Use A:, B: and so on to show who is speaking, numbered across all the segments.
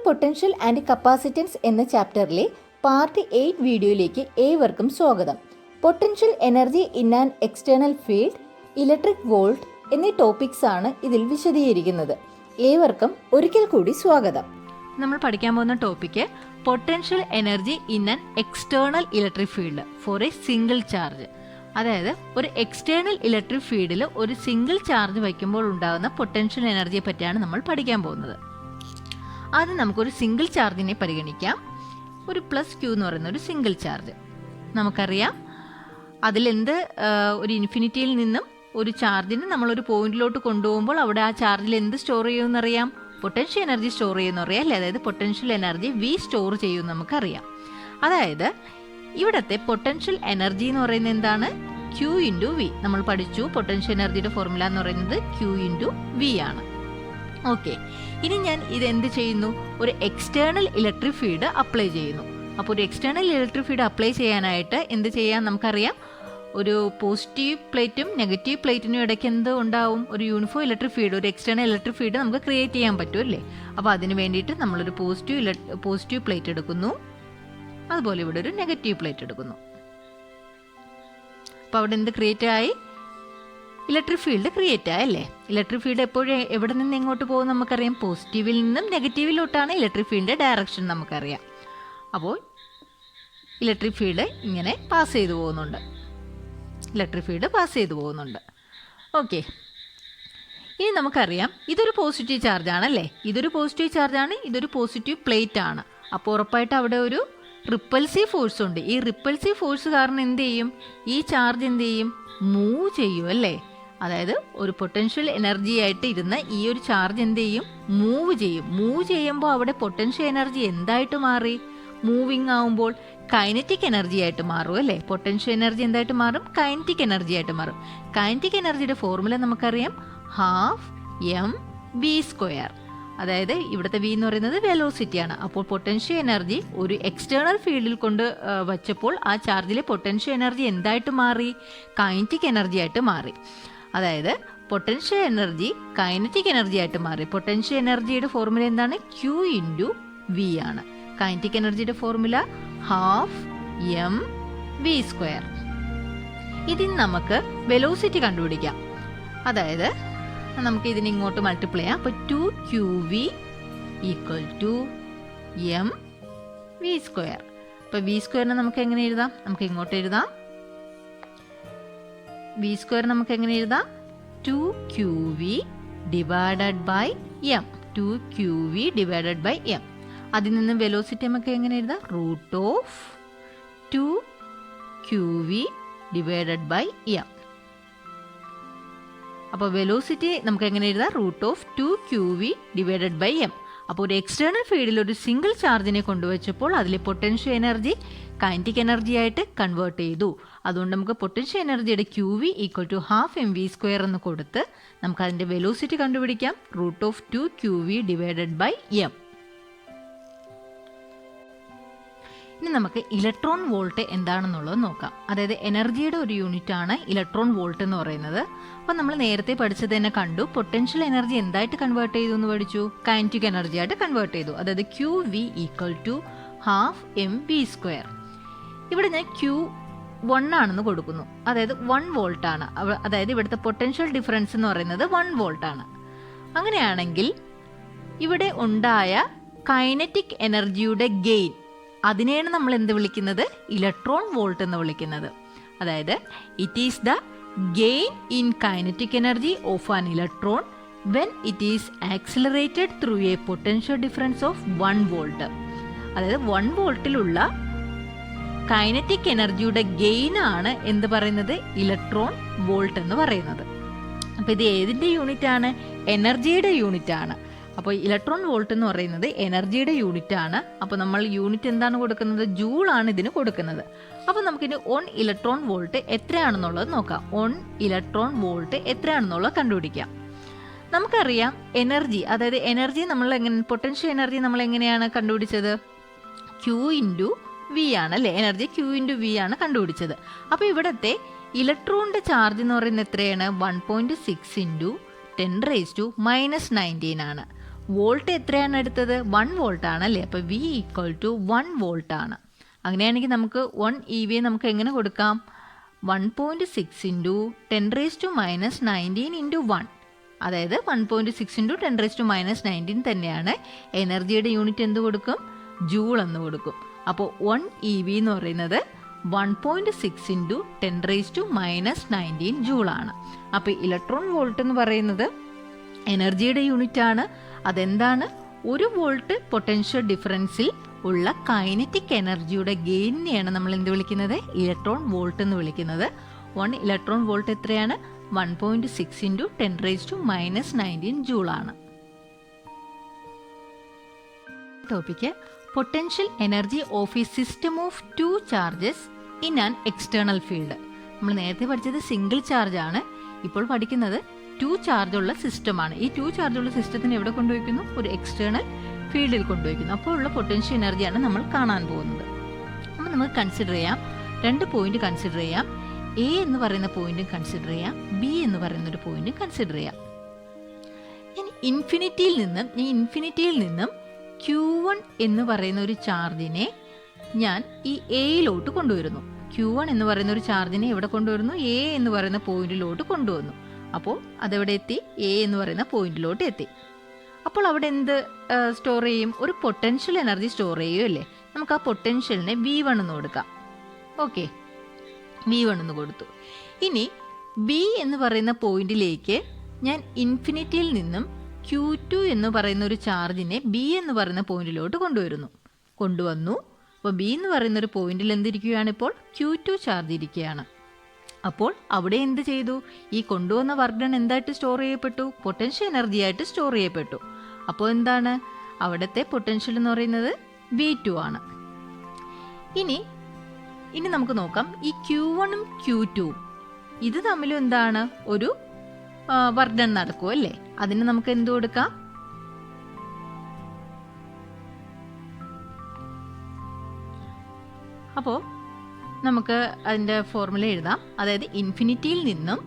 A: Potential and capacitance എന്ന ചാപ്റ്ററിലെ part 8 വീഡിയോയിലേക്ക് ഏവർക്കും സ്വാഗതം. Potential energy in an external field, electric volt എന്നീ ടോപ്പിക്സ് ആണ് ഇതിൽ വിശദീകരിക്കുന്നത്. ഏവർക്കും ഒരിക്കൽ കൂടി സ്വാഗതം.
B: നമ്മൾ പഠിക്കാൻ പോകുന്ന topic potential energy in an external electric field four A single charge. അതായത് ഒരു എക്സ്റ്റേണൽ ഇലക്ട്രിക് ഫീൽഡിൽ ഒരു സിംഗിൾ ചാർജ് വയ്ക്കുമ്പോൾ ഉണ്ടാകുന്ന പൊട്ടൻഷ്യൽ എനർജിയെ പറ്റിയാണ് നമ്മൾ പഠിക്കാൻ പോകുന്നത്. ആദ്യം നമുക്കൊരു സിംഗിൾ ചാർജിനെ പരിഗണിക്കാം. ഒരു പ്ലസ് ക്യൂ എന്ന് പറയുന്ന ഒരു സിംഗിൾ ചാർജ് നമുക്കറിയാം. അതിലെന്ത് ഒരു ഇൻഫിനിറ്റിയിൽ നിന്നും ഒരു ചാർജിന് നമ്മളൊരു പോയിന്റിലോട്ട് കൊണ്ടുപോകുമ്പോൾ അവിടെ ആ ചാർജിൽ എന്ത് സ്റ്റോർ ചെയ്യുമെന്നറിയാം? പൊട്ടൻഷ്യൽ എനർജി സ്റ്റോർ ചെയ്യുമെന്നറിയാം അല്ലേ? അതായത് പൊട്ടൻഷ്യൽ എനർജി വി സ്റ്റോർ ചെയ്യുമെന്ന് നമുക്കറിയാം. അതായത് ഇവിടുത്തെ പൊട്ടൻഷ്യൽ എനർജി എന്ന് പറയുന്നത് എന്താണ്? Q into V. നമ്മൾ പഠിച്ചു പൊട്ടൻഷ്യൽ എനർജിയുടെ ഫോർമുല എന്ന് പറയുന്നത് ക്യൂ ഇൻറ്റു വി ആണ്. ഓക്കെ, ഇനി ഞാൻ ഇതെന്ത് ചെയ്യുന്നു? ഒരു എക്സ്റ്റേണൽ ഇലക്ട്രിക് ഫീൽഡ് അപ്ലൈ ചെയ്യുന്നു. അപ്പോൾ ഒരു എക്സ്റ്റേണൽ ഇലക്ട്രിക് ഫീൽഡ് അപ്ലൈ ചെയ്യാനായിട്ട് എന്ത് ചെയ്യാൻ നമുക്കറിയാം? ഒരു പോസിറ്റീവ് പ്ലേറ്റും നെഗറ്റീവ് പ്ലേറ്റിനും ഇടയ്ക്ക് എന്ത് ഉണ്ടാവും? ഒരു യൂണിഫോം ഇലക്ട്രിക് ഫീൽഡ്, ഒരു എക്സ്റ്റേണൽ ഇലക്ട്രിക് ഫീൽഡ് നമുക്ക് ക്രിയേറ്റ് ചെയ്യാൻ പറ്റും അല്ലേ? അപ്പോൾ അതിന് വേണ്ടിയിട്ട് നമ്മളൊരു പോസിറ്റീവ് പ്ലേറ്റ് എടുക്കുന്നു, അതുപോലെ ഇവിടെ ഒരു നെഗറ്റീവ് പ്ലേറ്റ് എടുക്കുന്നു. അപ്പോൾ അവിടെ എന്ത് ക്രിയേറ്റ് ആയി? ഇലക്ട്രിക് ഫീൽഡ് ക്രിയേറ്റ് ആയല്ലേ? ഇലക്ട്രിക് ഫീൽഡ് എപ്പോഴും എവിടെ നിന്ന് എങ്ങോട്ട് പോകും നമുക്കറിയാം? പോസിറ്റീവിൽ നിന്നും നെഗറ്റീവിലോട്ടാണ് ഇലക്ട്രിക് ഫീൽഡിൻ്റെ ഡയറക്ഷൻ നമുക്കറിയാം. അപ്പോൾ ഇലക്ട്രിക് ഫീൽഡ് ഇങ്ങനെ പാസ് ചെയ്തു പോകുന്നുണ്ട്. ഓക്കെ, ഇനി നമുക്കറിയാം ഇതൊരു പോസിറ്റീവ് ചാർജ് ആണല്ലേ? ഇതൊരു പോസിറ്റീവ് ചാർജാണ്, ഇതൊരു പോസിറ്റീവ് പ്ലേറ്റ് ആണ്. അപ്പോൾ ഉറപ്പായിട്ട് അവിടെ ഒരു റിപ്പൽസീവ് ഫോഴ്സ് ഉണ്ട്. ഈ റിപ്പൽസീവ് ഫോഴ്സ് കാരണം എന്ത് ചെയ്യും? ഈ ചാർജ് എന്ത് ചെയ്യും? മൂവ് ചെയ്യും അല്ലേ? അതായത് ഒരു പൊട്ടൻഷ്യൽ എനർജി ആയിട്ട് ഇരുന്ന ഈ ഒരു ചാർജ് എന്ത് ചെയ്യും? മൂവ് ചെയ്യുമ്പോൾ അവിടെ പൊട്ടൻഷ്യൽ എനർജി എന്തായിട്ട് മാറി? മൂവിങ് ആവുമ്പോൾ കൈനറ്റിക് എനർജി ആയിട്ട് മാറും അല്ലേ? പൊട്ടൻഷ്യൽ എനർജി എന്തായിട്ട് മാറും? കൈനറ്റിക് എനർജി ആയിട്ട് മാറും. കൈനറ്റിക് എനർജിയുടെ ഫോർമുല നമുക്കറിയാം, ½ mv². അതായത് ഇവിടുത്തെ വി എന്ന് പറയുന്നത് വെലോസിറ്റിയാണ്. അപ്പോൾ പൊട്ടൻഷ്യൽ എനർജി ഒരു എക്സ്റ്റേണൽ ഫീൽഡിൽ കൊണ്ട് വച്ചപ്പോൾ ആ ചാർജിലെ പൊട്ടൻഷ്യൽ എനർജി എന്തായിട്ട് മാറി? കൈനറ്റിക് എനർജി ആയിട്ട് മാറി. അതായത് പൊട്ടൻഷ്യൽ എനർജി കൈനറ്റിക് എനർജി ആയിട്ട് മാറി. പൊട്ടൻഷ്യൽ എനർജിയുടെ ഫോർമുല എന്താണ്? ക്യൂ ഇൻറ്റു വി ആണ്. കൈനറ്റിക് എനർജിയുടെ ഫോർമുല ½ mv². ഇതിന് നമുക്ക് വെലോസിറ്റി കണ്ടുപിടിക്കാം. അതായത് നമുക്ക് ഇതിനെ ഇങ്ങോട്ട് മൾട്ടിപ്ലൈ ചെയ്യാം. അപ്പോൾ 2qv = mv². അപ്പോൾ v² നമുക്ക് എങ്ങനെ എഴുതാം? നമുക്ക് ഇങ്ങോട്ട് എഴുതാം. v² നമുക്ക് എങ്ങനെ എഴുതാം? 2qv divided by m. 2qv divided by m. അതിൽ നിന്ന് വെലോസിറ്റി നമുക്ക് എങ്ങനെ എഴുതാം? √2qv divided by m. അപ്പോൾ വെലോസിറ്റി നമുക്ക് എങ്ങനെ എഴുതാം? √2qv divided by m. അപ്പോൾ ഒരു എക്സ്റ്റേണൽ ഫീൽഡിൽ ഒരു സിംഗിൾ ചാർജിനെ കൊണ്ടുവച്ചപ്പോൾ അതിലെ പൊട്ടൻഷ്യൽ എനർജി കൈനറ്റിക് എനർജി ആയിട്ട് കൺവേർട്ട് ചെയ്തു. അതുകൊണ്ട് നമുക്ക് പൊട്ടൻഷ്യൽ എനർജിയുടെ qv = ½ mv² എന്ന് കൊടുത്ത് നമുക്ക് അതിൻ്റെ വെലോസിറ്റി കണ്ടുപിടിക്കാം. √2qv divided by m. ഇനി നമുക്ക് ഇലക്ട്രോൺ വോൾട്ട് എന്താണെന്നുള്ളത് നോക്കാം. അതായത് എനർജിയുടെ ഒരു യൂണിറ്റ് ആണ് ഇലക്ട്രോൺ വോൾട്ട് എന്ന് പറയുന്നത്. അപ്പം നമ്മൾ നേരത്തെ പഠിച്ചത് തന്നെ കണ്ടു. പൊട്ടൻഷ്യൽ എനർജി എന്തായിട്ട് കൺവേർട്ട് ചെയ്തു എന്ന് പഠിച്ചു? കൈനറ്റിക് എനർജി ആയിട്ട് കൺവേർട്ട് ചെയ്തു. അതായത് qv = ½ mv². ഇവിടെ ഞാൻ Q1 ആണെന്ന് കൊടുക്കുന്നു. അതായത് 1 വോൾട്ട് ആണ്. അതായത് ഇവിടുത്തെ പൊട്ടൻഷ്യൽ ഡിഫറൻസ് എന്ന് പറയുന്നത് 1 വോൾട്ട് ആണ്. അങ്ങനെയാണെങ്കിൽ ഇവിടെ ഉണ്ടായ കൈനറ്റിക് എനർജിയുടെ ഗെയിൻ, അതിനെയാണ് നമ്മൾ എന്ത് വിളിക്കുന്നത്? ഇലക്ട്രോൺ വോൾട്ട് എന്ന് വിളിക്കുന്നത്. അതായത് it is the gain in kinetic energy of an electron when it is accelerated through A potential difference of 1 volt. അതായത് 1 വോൾട്ടിലുള്ള കൈനറ്റിക് എനർജിയുടെ ഗെയിൻ ആണ് എന്ത് പറയുന്നത്? ഇലക്ട്രോൺ വോൾട്ട് എന്ന് പറയുന്നത്. അപ്പോൾ ഇത് ഏതിൻ്റെ യൂണിറ്റ് ആണ്? എനർജിയുടെ യൂണിറ്റ് ആണ്. അപ്പോൾ ഇലക്ട്രോൺ വോൾട്ട് എന്ന് പറയുന്നത് എനർജിയുടെ യൂണിറ്റ് ആണ്. അപ്പോൾ നമ്മൾ യൂണിറ്റ് എന്താണ് കൊടുക്കുന്നത്? ജൂൾ ആണ് ഇതിന് കൊടുക്കുന്നത്. അപ്പോൾ നമുക്കിനി 1 ഇലക്ട്രോൺ വോൾട്ട് എത്രയാണെന്നുള്ളത് നോക്കാം. 1 ഇലക്ട്രോൺ വോൾട്ട് എത്രയാണെന്നുള്ളത് കണ്ടുപിടിക്കാം. നമുക്കറിയാം എനർജി, അതായത് എനർജി നമ്മൾ പൊട്ടൻഷ്യൽ എനർജി നമ്മൾ എങ്ങനെയാണ് കണ്ടുപിടിച്ചത്? Q ഇൻറ്റു വി ആണ് അല്ലേ? എനർജി Q ഇൻറ്റു വി ആണ് കണ്ടുപിടിച്ചത്. അപ്പോൾ ഇവിടുത്തെ ഇലക്ട്രോണിൻ്റെ ചാർജ് എന്ന് പറയുന്നത് എത്രയാണ്? 1.6 × 10⁻⁻⁹ ആണ്. വോൾട്ട് എത്രയാണ് എടുത്തത്? 1 വോൾട്ട് ആണല്ലേ. അപ്പോൾ V ഈക്വൽ ടു 1 വോൾട്ട് ആണ്. അങ്ങനെയാണെങ്കിൽ നമുക്ക് 1 EV നമുക്ക് എങ്ങനെ കൊടുക്കാം? 1.6 ഇൻറ്റു 10⁻⁻19 ഇൻറ്റു 1. അതായത് 1.6 ഇൻറ്റു 10⁻⁻19 തന്നെയാണ്. എനർജിയുടെ യൂണിറ്റ് എന്ത് കൊടുക്കും? ജൂൾ എന്ന് കൊടുക്കും. അപ്പോൾ 1 EV എന്ന് പറയുന്നത് 1.6 ഇൻറ്റു 10⁻⁻19 ജൂളാണ്. അപ്പോൾ ഇലക്ട്രോൺ വോൾട്ട് എന്ന് പറയുന്നത് എനർജിയുടെ യൂണിറ്റ് ആണ്. അതെന്താണ്? 1 വോൾട്ട് പൊട്ടൻഷ്യൽ ഡിഫറൻസിൽ ഉള്ള കൈനറ്റിക് എനർജിയുടെ ഗെയിനിനെയാണ് നമ്മൾ എന്ത് വിളിക്കുന്നത്? ഇലക്ട്രോൺ വോൾട്ട് എന്ന് വിളിക്കുന്നത്. 1 ഇലക്ട്രോൺ വോൾട്ട് എത്രയാണ്? 1.6 ഇൻറ്റു 10⁻⁻19 ജൂളാണ്. Topic potential energy of a system of 2 charges in an external field. നമ്മൾ നേരത്തെ പഠിച്ചത് സിംഗിൾ ചാർജ് ആണ്. ഇപ്പോൾ പഠിക്കുന്നത് 2 ചാർജുള്ള സിസ്റ്റമാണ്. ഈ 2 ചാർജുള്ള സിസ്റ്റത്തിന് എവിടെ കൊണ്ടുവയ്ക്കുന്നു? ഒരു എക്സ്റ്റേണൽ ഫീൽഡിൽ കൊണ്ടുവയ്ക്കുന്നു. അപ്പോൾ ഉള്ള പൊട്ടൻഷ്യൽ എനർജിയാണ് നമ്മൾ കാണാൻ പോകുന്നത്. അപ്പോൾ നമുക്ക് കൺസിഡർ ചെയ്യാം, 2 പോയിന്റ് കൺസിഡർ ചെയ്യാം. എ എന്ന് പറയുന്ന പോയിന്റും കൺസിഡർ ചെയ്യാം, ബി എന്ന് പറയുന്ന ഒരു പോയിന്റും കൺസിഡർ ചെയ്യാം. ഇനി ഇൻഫിനിറ്റിയിൽ നിന്നും Q1 എന്ന് പറയുന്ന ഒരു ചാർജിനെ ഞാൻ ഈ എയിലോട്ട് കൊണ്ടുവരുന്നു. Q1 എന്ന് പറയുന്ന ഒരു ചാർജിനെ എവിടെ കൊണ്ടുവരുന്നു? എ എന്ന് പറയുന്ന പോയിന്റിലോട്ട് കൊണ്ടുവന്നു. അപ്പോൾ അതെവിടെ എത്തി? എ എന്ന് പറയുന്ന പോയിന്റിലോട്ട് എത്തി. അപ്പോൾ അവിടെ എന്ത് സ്റ്റോർ ചെയ്യും? ഒരു പൊട്ടൻഷ്യൽ എനർജി സ്റ്റോർ ചെയ്യും അല്ലേ. നമുക്ക് ആ പൊട്ടൻഷ്യലിനെ V1 എന്ന് കൊടുക്കാം. ഓക്കെ, V1 എന്ന് കൊടുത്തു. ഇനി ബി എന്ന് പറയുന്ന പോയിന്റിലേക്ക് ഞാൻ ഇൻഫിനിറ്റിയിൽ നിന്നും Q2 എന്ന് പറയുന്ന ഒരു ചാർജിനെ ബി എന്ന് പറയുന്ന പോയിന്റിലോട്ട് കൊണ്ടുവന്നു. അപ്പോൾ ബി എന്ന് പറയുന്ന ഒരു പോയിന്റിൽ എന്തിരിക്കുകയാണ്? ഇപ്പോൾ Q2 ചാർജ് ഇരിക്കുകയാണ്. അപ്പോൾ അവിടെ എന്ത് ചെയ്തു? ഈ കൊണ്ടുവന്ന വർക്ക് ഡൺ എന്തായിട്ട് സ്റ്റോർ ചെയ്യപ്പെട്ടു? പൊട്ടൻഷ്യൽ എനർജി ആയിട്ട് സ്റ്റോർ ചെയ്യപ്പെട്ടു. അപ്പോൾ എന്താണ് അവിടുത്തെ പൊട്ടൻഷ്യൽ എന്ന് പറയുന്നത്? V2 ആണ്. ഇനി നമുക്ക് നോക്കാം, ഈ Q1ഉം Q2ഉം ഇത് തമ്മിലും എന്താണ്? ഒരു വർക്ക് ഡൺ നടക്കും അല്ലേ. അതിന് നമുക്ക് എന്ത് കൊടുക്കാം? അപ്പോൾ നമുക്ക് അതിൻ്റെ ഫോർമുല എഴുതാം. അതായത് ഇൻഫിനിറ്റിയിൽ നിന്നും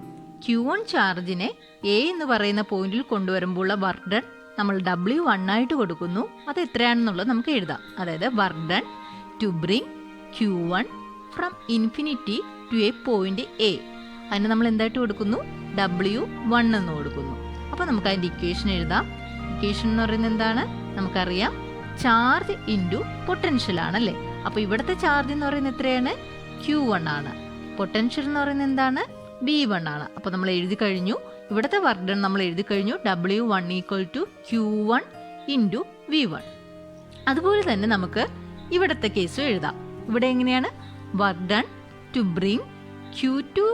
B: Q1 ചാർജിനെ എ എന്ന് പറയുന്ന പോയിന്റിൽ കൊണ്ടുവരുമ്പോഴുള്ള വർക്ക് ഡൺ നമ്മൾ W1 ആയിട്ട് കൊടുക്കുന്നു. അത് എത്രയാണെന്നുള്ളത് നമുക്ക് എഴുതാം. അതായത് work done to bring Q1 from infinity to a point A, അതിന് നമ്മൾ എന്തായിട്ട് കൊടുക്കുന്നു? W1 എന്ന് കൊടുക്കുന്നു. അപ്പോൾ നമുക്ക് അതിൻ്റെ ഇക്വേഷൻ എഴുതാം. ഇക്വേഷൻ എന്ന് പറയുന്നത് എന്താണ്? നമുക്കറിയാം, ചാർജ് ഇൻറ്റു പൊട്ടൻഷ്യൽ ആണല്ലേ. അപ്പോൾ ഇവിടുത്തെ ചാർജ് എന്ന് പറയുന്നത് എത്രയാണ്? Q1 ആണ്. പൊട്ടൻഷ്യൽ എന്ന് പറയുന്നത് എന്താണ്? V1 ആണ്. അപ്പോൾ നമ്മൾ എഴുതി കഴിഞ്ഞു. ഇവിടുത്തെ വർക്ക് ഡൺ നമ്മൾ എഴുതി കഴിഞ്ഞു. W1 equal to Q1 into V1. അതുപോലെ തന്നെ നമുക്ക് ഇവിടുത്തെ കേസും എഴുതാം. ഇവിടെ എങ്ങനെയാണ്? Work done to bring Q2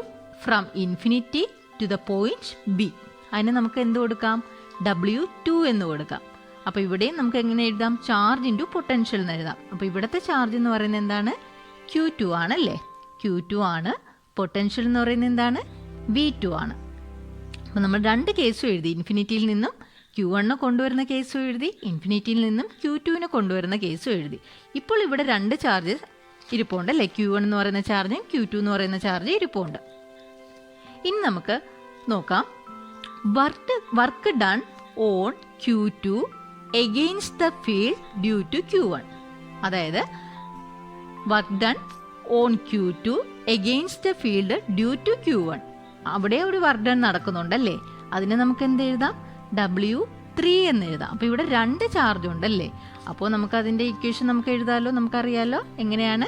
B: from infinity to the point B, അതിന് നമുക്ക് എന്ത് കൊടുക്കാം? W2 എന്ന് കൊടുക്കാം. അപ്പോൾ ഇവിടെയും നമുക്ക് എങ്ങനെ എഴുതാം? ചാർജ് ഇൻറ്റു പൊട്ടൻഷ്യൽ എന്ന് എഴുതാം. അപ്പോൾ ഇവിടുത്തെ ചാർജ് എന്ന് പറയുന്നത് എന്താണ്? Q2 ആണല്ലേ. Q2 ആണ്. പൊട്ടൻഷ്യൽ എന്ന് പറയുന്നത് എന്താണ്? V2 ആണ്. അപ്പോൾ നമ്മൾ 2 കേസും എഴുതി. ഇൻഫിനിറ്റിയിൽ നിന്നും Q1 കൊണ്ടുവരുന്ന കേസും എഴുതി, ഇൻഫിനിറ്റിയിൽ നിന്നും Q2 കൊണ്ടുവരുന്ന കേസും എഴുതി. ഇപ്പോൾ ഇവിടെ 2 ചാർജസ് ഇരിപ്പുണ്ട് അല്ലേ. Q1 എന്ന് പറയുന്ന ചാർജും Q2 എന്ന് പറയുന്ന ചാർജ് ഇരിപ്പുണ്ട്. ഇനി നമുക്ക് നോക്കാം, work done on Q2 against the field due to Q1. അതായത് work done on Q2 against the field due to Q1. അവിടെ ഒരു വർക്ക് ഡൺ നടക്കുന്നുണ്ടല്ലേ. അതിന് നമുക്ക് എന്ത് എഴുതാം? W3 എന്ന് എഴുതാം. അപ്പോൾ ഇവിടെ 2 ചാർജ് ഉണ്ടല്ലേ. അപ്പോൾ നമുക്ക് അതിൻ്റെ ഇക്വേഷൻ നമുക്ക് എഴുതാമല്ലോ. നമുക്കറിയാമല്ലോ എങ്ങനെയാണ്?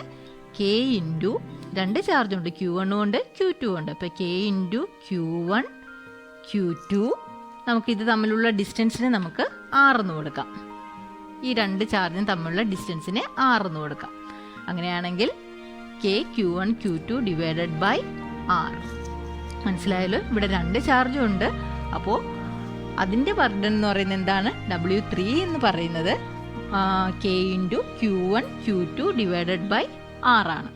B: K ഇൻറ്റു 2 ചാർജ് ഉണ്ട്, Q1 ഉണ്ട് Q2 ഉണ്ട്. അപ്പോൾ K ഇൻറ്റു Q1 Q2. നമുക്കിത് തമ്മിലുള്ള ഡിസ്റ്റൻസിനെ നമുക്ക് R എന്ന് കൊടുക്കാം. ഈ 2 ചാർജിന് തമ്മിലുള്ള ഡിസ്റ്റൻസിനെ R എന്ന് കൊടുക്കാം. അങ്ങനെയാണെങ്കിൽ K Q1 Q2 divided by R. മനസ്സിലായല്ലോ? ഇവിടെ 2 ചാർജും ഉണ്ട്. അപ്പോൾ അതിൻ്റെ വർക്ക് ഡൺ എന്ന് പറയുന്നത് എന്താണ്? W3 എന്ന് പറയുന്നത് K into Q1 Q2 divided by R ആണ്.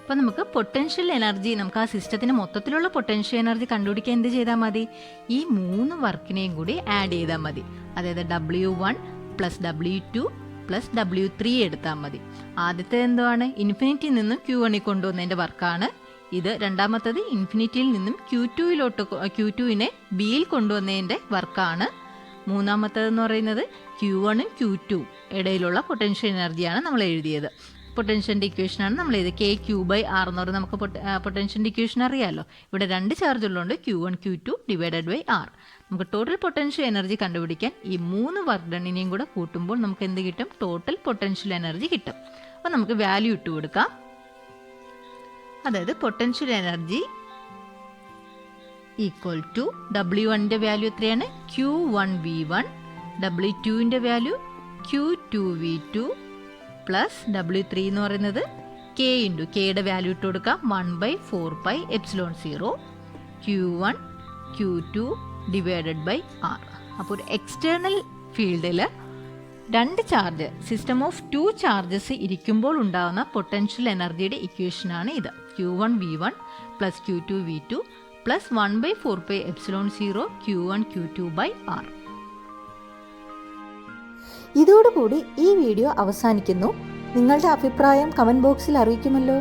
B: അപ്പോൾ നമുക്ക് പൊട്ടൻഷ്യൽ എനർജി, നമുക്ക് ആ സിസ്റ്റത്തിന് മൊത്തത്തിലുള്ള പൊട്ടൻഷ്യൽ എനർജി കണ്ടുപിടിക്കാൻ എന്ത് ചെയ്താൽ മതി? ഈ 3 വർക്കിനെയും കൂടി ആഡ് ചെയ്താൽ മതി. അതായത് W1 plus W2 plus W3 എടുത്താൽ മതി. ആദ്യത്തെ എന്താണ്? ഇൻഫിനിറ്റിയിൽ നിന്നും Q1 കൊണ്ടുവന്നതിൻ്റെ വർക്കാണ് ഇത്. രണ്ടാമത്തത് ഇൻഫിനിറ്റിയിൽ നിന്നും Q2 Q2 ബിയിൽ കൊണ്ടുവന്നതിൻ്റെ വർക്കാണ്. മൂന്നാമത്തേതെന്ന് പറയുന്നത് Q1 Q2 ഇടയിലുള്ള പൊട്ടൻഷ്യൽ എനർജിയാണ് നമ്മൾ എഴുതിയത്. പൊട്ടൻഷ്യൻ്റെ ഇക്വേഷനാണ് നമ്മൾ എഴുതിയത്. KQ/R എന്ന് പറയുന്നത് നമുക്ക് പൊട്ടൻഷ്യൻ്റെ ഇക്വേഷൻ അറിയാമല്ലോ. ഇവിടെ 2 ചാർജ് ഉള്ളതുകൊണ്ട് Q1 Q2 /R. നമുക്ക് ടോട്ടൽ പൊട്ടൻഷ്യൽ എനർജി കണ്ടുപിടിക്കാൻ ഈ 3 വർക്ക് ഡണ്ണിനെയും കൂടെ കൂട്ടുമ്പോൾ നമുക്ക് എന്ത് കിട്ടും? ടോട്ടൽ പൊട്ടൻഷ്യൽ എനർജി കിട്ടും. അപ്പോൾ നമുക്ക് വാല്യൂ ഇട്ട് കൊടുക്കാം. അതായത് പൊട്ടൻഷ്യൽ എനർജി ഈക്വൽ ടു W1ൻ്റെ വാല്യൂ എത്രയാണ്? Q1V1, W2ൻ്റെ value Q2V2 plus W3 എന്ന് പറയുന്നത് K ഇൻറ്റു കെയുടെ വാല്യൂ ഇട്ട് കൊടുക്കാം 1/4πε0 Q1 Q2 /R. അപ്പോൾ ഒരു എക്സ്റ്റേണൽ ഫീൽഡിൽ 2 ചാർജ്, സിസ്റ്റം ഓഫ് 2 ചാർജസ് ഇരിക്കുമ്പോൾ ഉണ്ടാകുന്ന പൊട്ടൻഷ്യൽ എനർജിയുടെ ഇക്വേഷനാണ് ഇത്. Q1V1 plus Q2V2 plus 1/4πε0 Q1 Q2/R.
A: ഇതോടുകൂടി ഈ വീഡിയോ അവസാനിക്കുന്നു. നിങ്ങളുടെ അഭിപ്രായം കമൻറ്റ് ബോക്സിൽ അറിയിക്കുമല്ലോ.